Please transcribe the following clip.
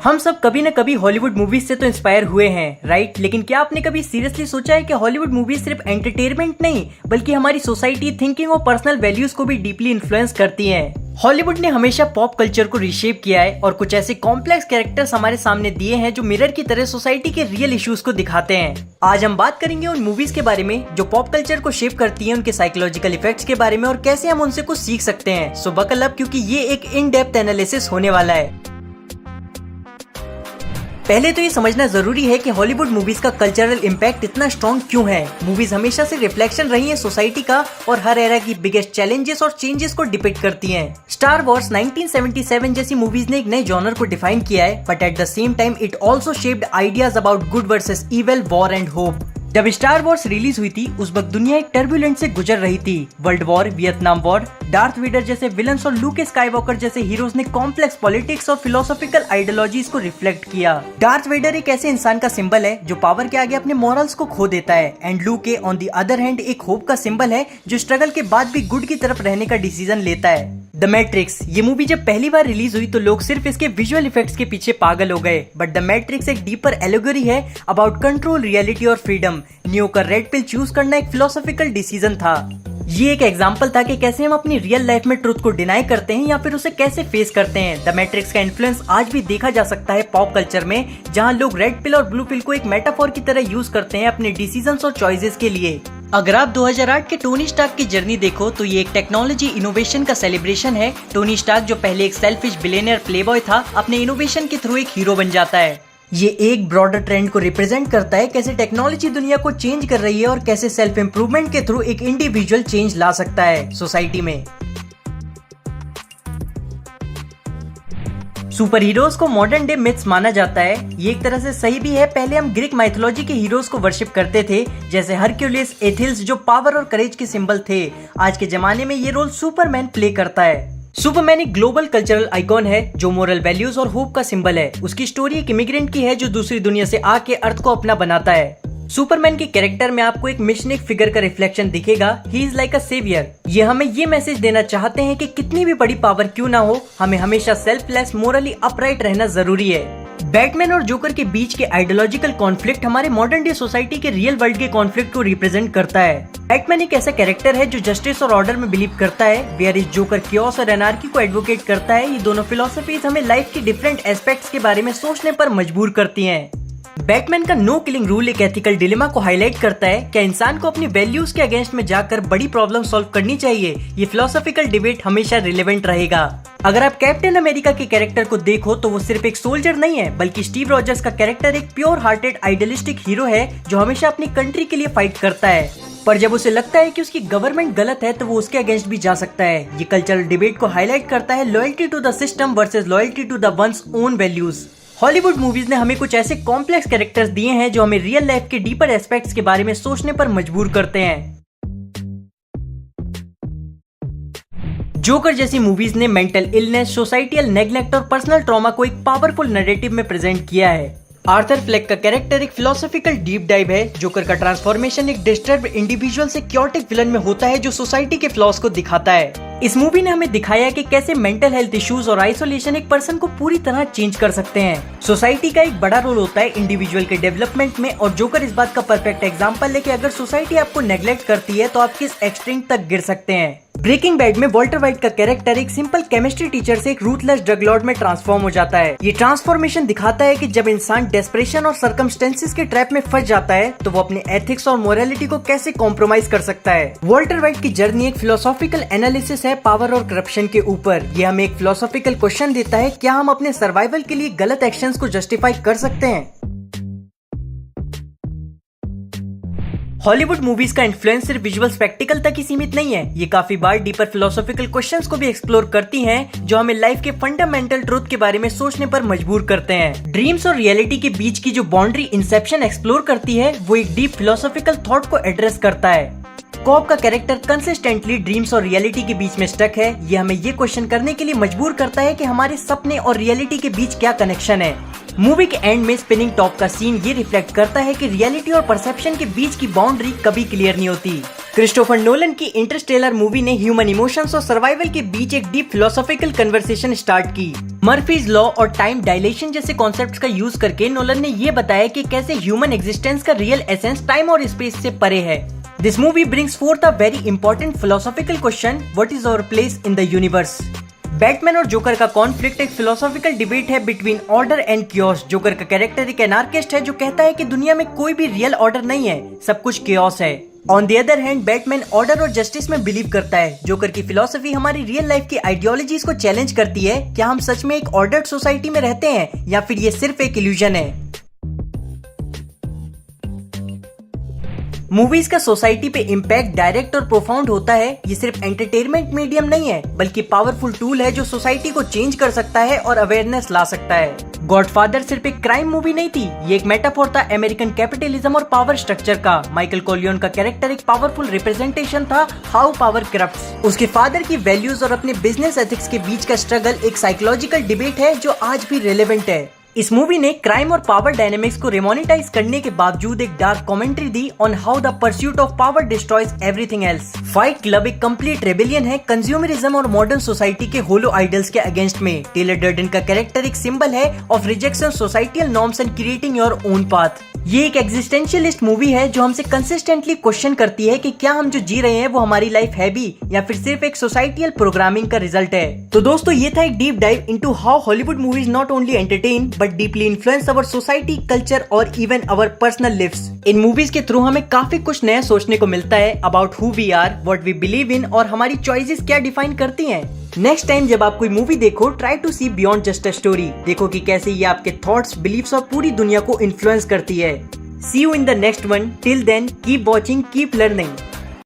हम सब कभी न कभी हॉलीवुड मूवीज से तो इंस्पायर हुए हैं, राइट। लेकिन क्या आपने कभी सीरियसली सोचा है कि हॉलीवुड मूवीज सिर्फ एंटरटेनमेंट नहीं बल्कि हमारी सोसाइटी, थिंकिंग और पर्सनल वैल्यूज को भी डीपली इन्फ्लुएंस करती हैं। हॉलीवुड ने हमेशा पॉप कल्चर को रीशेप किया है और कुछ ऐसे कॉम्प्लेक्स कैरेक्टर्स हमारे सामने दिए हैं जो मिरर की तरह सोसाइटी के रियल इश्यूज को दिखाते हैं। आज हम बात करेंगे उन मूवीज के बारे में जो पॉप कल्चर को शेप करती हैं, उनके साइकोलॉजिकल इफेक्ट्स के बारे में और कैसे हम उनसे कुछ सीख सकते हैं। सो बकल अप, क्योंकि ये एक इन डेप्थ एनालिसिस होने वाला है। पहले तो ये समझना जरूरी है कि हॉलीवुड मूवीज का कल्चरल इम्पैक्ट इतना स्ट्रॉन्ग क्यों है। मूवीज हमेशा से रिफ्लेक्शन रही है सोसाइटी का और हर एरा की बिगेस्ट चैलेंजेस और चेंजेस को डिपिक्ट करती हैं। स्टार वॉर्स 1977 जैसी मूवीज ने एक नए जॉनर को डिफाइन किया है, but at the same time it also shaped ideas about good versus evil, war and hope. जब स्टार वॉर्स रिलीज हुई थी उस वक्त दुनिया एक टर्बुलेंट से गुजर रही थी। World war, Vietnam war, Darth Vader जैसे विलन्स और लूक स्काईवॉकर जैसे हीरोज ने कॉम्प्लेक्स पॉलिटिक्स और फिलोसॉफिकल आइडियोलॉजीज को रिफ्लेक्ट किया। डार्थ वेडर एक ऐसे इंसान का सिंबल है जो पावर के आगे अपने मॉरल्स को खो देता है, and look on the other hand एक होप का सिंबल है जो स्ट्रगल के बाद भी गुड की तरफ रहने का डिसीजन लेता है। द मैट्रिक्स, ये मूवी जब पहली बार रिलीज हुई तो लोग सिर्फ इसके विजुअल इफेक्ट्स के पीछे पागल हो गए, बट द मैट्रिक्स एक डीपर एलोगरी है अबाउट कंट्रोल, रियलिटी और फ्रीडम। नियो का रेड पिल चूज करना एक फिलोसॉफिकल डिसीजन था। ये एक एग्जाम्पल था कि कैसे हम अपनी रियल लाइफ में ट्रुथ को डिनाई करते हैं या फिर उसे कैसे फेस करते हैं। द मैट्रिक्स का इन्फ्लुएंस आज भी देखा जा सकता है पॉप कल्चर में, जहां लोग रेड पिल और ब्लू पिल को एक मेटाफोर की तरह यूज करते हैं अपने डिसीजंस और चॉइसेस के लिए। अगर आप 2008 के टोनी स्टार्क की जर्नी देखो तो ये एक टेक्नोलॉजी इनोवेशन का सेलिब्रेशन है। टोनी स्टार्क, जो पहले एक सेल्फिश बिलियनियर प्लेबॉय था, अपने इनोवेशन के थ्रू एक हीरो बन जाता है। ये एक ब्रॉडर ट्रेंड को रिप्रेजेंट करता है, कैसे टेक्नोलॉजी दुनिया को चेंज कर रही है और कैसे सेल्फ इम्प्रूवमेंट के थ्रू एक इंडिविजुअल चेंज ला सकता है सोसाइटी में। सुपर हीरोज को मॉडर्न डे मिथ्स माना जाता है। ये एक तरह से सही भी है। पहले हम ग्रीक माइथोलॉजी के हीरोज को वर्शिप करते थे, जैसे हरक्यूलिस, एथिल्स, जो पावर और करेज के सिंबल थे। आज के जमाने में ये रोल सुपरमैन प्ले करता है। सुपरमैन एक ग्लोबल कल्चरल आइकॉन है जो मोरल वैल्यूज और होप का सिंबल है। उसकी स्टोरी एक इमिग्रेंट की है जो दूसरी दुनिया से आके अर्थ को अपना बनाता है। सुपरमैन के कैरेक्टर में आपको एक मिशनिक फिगर का रिफ्लेक्शन दिखेगा। He is like a saviour. ये हमें ये मैसेज देना चाहते हैं कि कितनी भी बड़ी पावर क्यों ना हो, हमें हमेशा सेल्फलेस, मोरली अपराइट रहना जरूरी है। बैटमैन और जोकर के बीच के आइडियोलॉजिकल कॉन्फ्लिक्ट हमारे मॉडर्न डे सोसाइटी के रियल वर्ल्ड के कॉन्फ्लिक्ट को रिप्रेजेंट करता है। बैटमैन एक ऐसा कैरेक्टर है जो जस्टिस और ऑर्डर में बिलीव करता है, वेयर इज जोकर कियोस और एनार्की को एडवोकेट करता है। ये दोनों फिलोसफीज हमें लाइफ के डिफरेंट एस्पेक्ट्स के बारे में सोचने पर मजबूर करती हैं। बैटमैन का नो किलिंग रूल एक एथिकल डिलेमा को हाईलाइट करता है। क्या इंसान को अपनी वैल्यूज के अगेंस्ट में जाकर बड़ी प्रॉब्लम सॉल्व करनी चाहिए? ये फिलोसॉफिकल डिबेट हमेशा रिलेवेंट रहेगा। अगर आप कैप्टन अमेरिका के कैरेक्टर को देखो तो वो सिर्फ एक सोल्जर नहीं है, बल्कि स्टीव रॉजर्स का कैरेक्टर एक प्योर हार्टेड आइडियलिस्टिक हीरो है जो हमेशा अपनी कंट्री के लिए फाइट करता है। पर जब उसे लगता है कि उसकी गवर्नमेंट गलत है तो वो उसके अगेंस्ट भी जा सकता है। ये कल्चरल डिबेट को हाईलाइट करता है, loyalty to the system versus loyalty to the one's own values. Hollywood movies ने हमें कुछ ऐसे कॉम्प्लेक्स कैरेक्टर्स दिए हैं जो हमें रियल लाइफ के डीपर एस्पेक्ट्स के बारे में सोचने पर मजबूर करते हैं। जोकर जैसी मूवीज ने मेंटल इलनेस, सोसाइटियल नेग्लेक्ट और पर्सनल ट्रॉमा को एक पावरफुल नैरेटिव में प्रेजेंट किया है। आर्थर फ्लेक का कैरेक्टर एक फिलोसॉफिकल डीप डाइव है। जोकर का ट्रांसफॉर्मेशन एक डिस्टर्ब्ड इंडिविजुअल से क्योटिक विलन में होता है जो सोसाइटी के फ्लॉज को दिखाता है। इस मूवी ने हमें दिखाया कि कैसे मेंटल हेल्थ इश्यूज और आइसोलेशन एक पर्सन को पूरी तरह चेंज कर सकते हैं। सोसाइटी का एक बड़ा रोल होता है इंडिविजुअल के डेवलपमेंट में, और जोकर इस बात का परफेक्ट एग्जांपल है कि अगर सोसाइटी आपको नेग्लेक्ट करती है तो आप किस एक्सट्रीम तक गिर सकते हैं। ब्रेकिंग बैड में वॉल्टर वाइट का कैरेक्टर एक सिंपल केमिस्ट्री टीचर से एक रूथलेस ड्रग लॉर्ड में ट्रांसफॉर्म हो जाता है। ये ट्रांसफॉर्मेशन दिखाता है कि जब इंसान डेस्परेशन और सर्कमस्टेंसेस के ट्रैप में फंस जाता है तो वो अपने एथिक्स और मोरालिटी को कैसे कॉम्प्रोमाइज कर सकता है। वॉल्टर वाइट की जर्नी एक फिलोसॉफिकल एनालिसिस है पावर और करप्शन के ऊपर। ये हमें एक फिलोसॉफिकल क्वेश्चन देता है, क्या हम अपने सर्वाइवल के लिए गलत एक्शंस को जस्टिफाई कर सकते हैं? हॉलीवुड मूवीज का इन्फ्लुएंस सिर्फ विजुअल स्पेक्टिकल तक ही सीमित नहीं है। ये काफी बार डीपर फिलोसॉफिकल क्वेश्चंस को भी एक्सप्लोर करती हैं, जो हमें लाइफ के फंडामेंटल ट्रूथ के बारे में सोचने पर मजबूर करते हैं। ड्रीम्स और रियलिटी के बीच की जो बाउंड्री इंसेप्शन एक्सप्लोर करती है, वो एक डीप फिलोसॉफिकल थॉट को एड्रेस करता है। कॉप का कैरेक्टर कंसिस्टेंटली ड्रीम्स और रियलिटी के बीच में स्टक है। ये हमें ये क्वेश्चन करने के लिए मजबूर करता है कि हमारे सपने और रियलिटी के बीच क्या कनेक्शन है। मूवी के एंड में स्पिनिंग टॉप का सीन ये रिफ्लेक्ट करता है कि रियलिटी और परसेप्शन के बीच की बाउंड्री कभी क्लियर नहीं होती। क्रिस्टोफर नोलन की इंटरस्टेलर मूवी ने ह्यूमन इमोशंस और सर्वाइवल के बीच एक डीप फिलोसॉफिकल कन्वर्सेशन स्टार्ट की। मर्फीज लॉ और टाइम डायलेशन जैसे कॉन्सेप्ट्स का यूज करके नोलन ने ये बताया कि कैसे ह्यूमन एग्जिस्टेंस का रियल एसेंस टाइम और स्पेस से परे है। This movie brings forth a very important philosophical question, what is our place in the universe. Batman और जोकर का कॉन्फ्लिक्ट एक फिलोसॉफिकल डिबेट है between order and chaos. Joker का कैरेक्टर एक एनार्किस्ट है जो कहता है कि दुनिया में कोई भी रियल ऑर्डर नहीं है, सब कुछ कियोस है। On the other hand Batman order और जस्टिस में बिलीव करता है। जोकर की फिलोसफी हमारी रियल लाइफ की आइडियोलॉजीज को चैलेंज करती है। क्या हम सच में एक ऑर्डर्ड सोसाइटी में रहते हैं या फिर ये सिर्फ एक इल्यूजन है। मूवीज का सोसाइटी पे इम्पैक्ट डायरेक्ट और प्रोफाउंड होता है। ये सिर्फ एंटरटेनमेंट मीडियम नहीं है बल्कि पावरफुल टूल है जो सोसाइटी को चेंज कर सकता है और अवेयरनेस ला सकता है। गॉडफादर सिर्फ एक क्राइम मूवी नहीं थी, ये एक मेटाफोर था अमेरिकन कैपिटलिज्म और पावर स्ट्रक्चर का। माइकल कॉर्लियोन का कैरेक्टर एक पावरफुल रिप्रेजेंटेशन था हाउ पावर करप्ट्स। उसके फादर की वैल्यूज और अपने बिजनेस एथिक्स के बीच का स्ट्रगल एक साइकोलॉजिकल डिबेट है जो आज भी रेलेवेंट है। इस मूवी ने क्राइम और पावर डायनेमिक्स को रिमोनेटाइज करने के बावजूद एक dark commentary the on how the pursuit of power destroys everything else. Fight club एक कंप्लीट रेबेलियन है कंज्यूमरिज्म और मॉडर्न सोसाइटी के होलो आइडल्स के अगेंस्ट में। टेलर डर्डन का कैरेक्टर एक सिंबल है of rejection societal norms and creating your own path. ये एक एग्जिस्टेंशियलिस्ट मूवी है जो हमसे कंसिस्टेंटली क्वेश्चन करती है कि क्या हम जो जी रहे हैं वो हमारी लाइफ है भी या फिर सिर्फ एक सोसाइटियल प्रोग्रामिंग का रिजल्ट है। तो दोस्तों ये था एक deep dive into how Hollywood movies not only entertain but deeply influence our society, culture और इवन अवर पर्सनल लिव्स। इन मूवीज के थ्रू हमें काफी कुछ नया सोचने को मिलता है about who we are, what we believe in और हमारी चॉइसेस क्या डिफाइन करती हैं। नेक्स्ट टाइम जब आप कोई मूवी देखो, try to see beyond just a story. देखो कि कैसे ये आपके थॉट्स, बिलीव्स और पूरी दुनिया को इन्फ्लुएंस करती है। See you in the next one. Till then, keep watching, keep learning.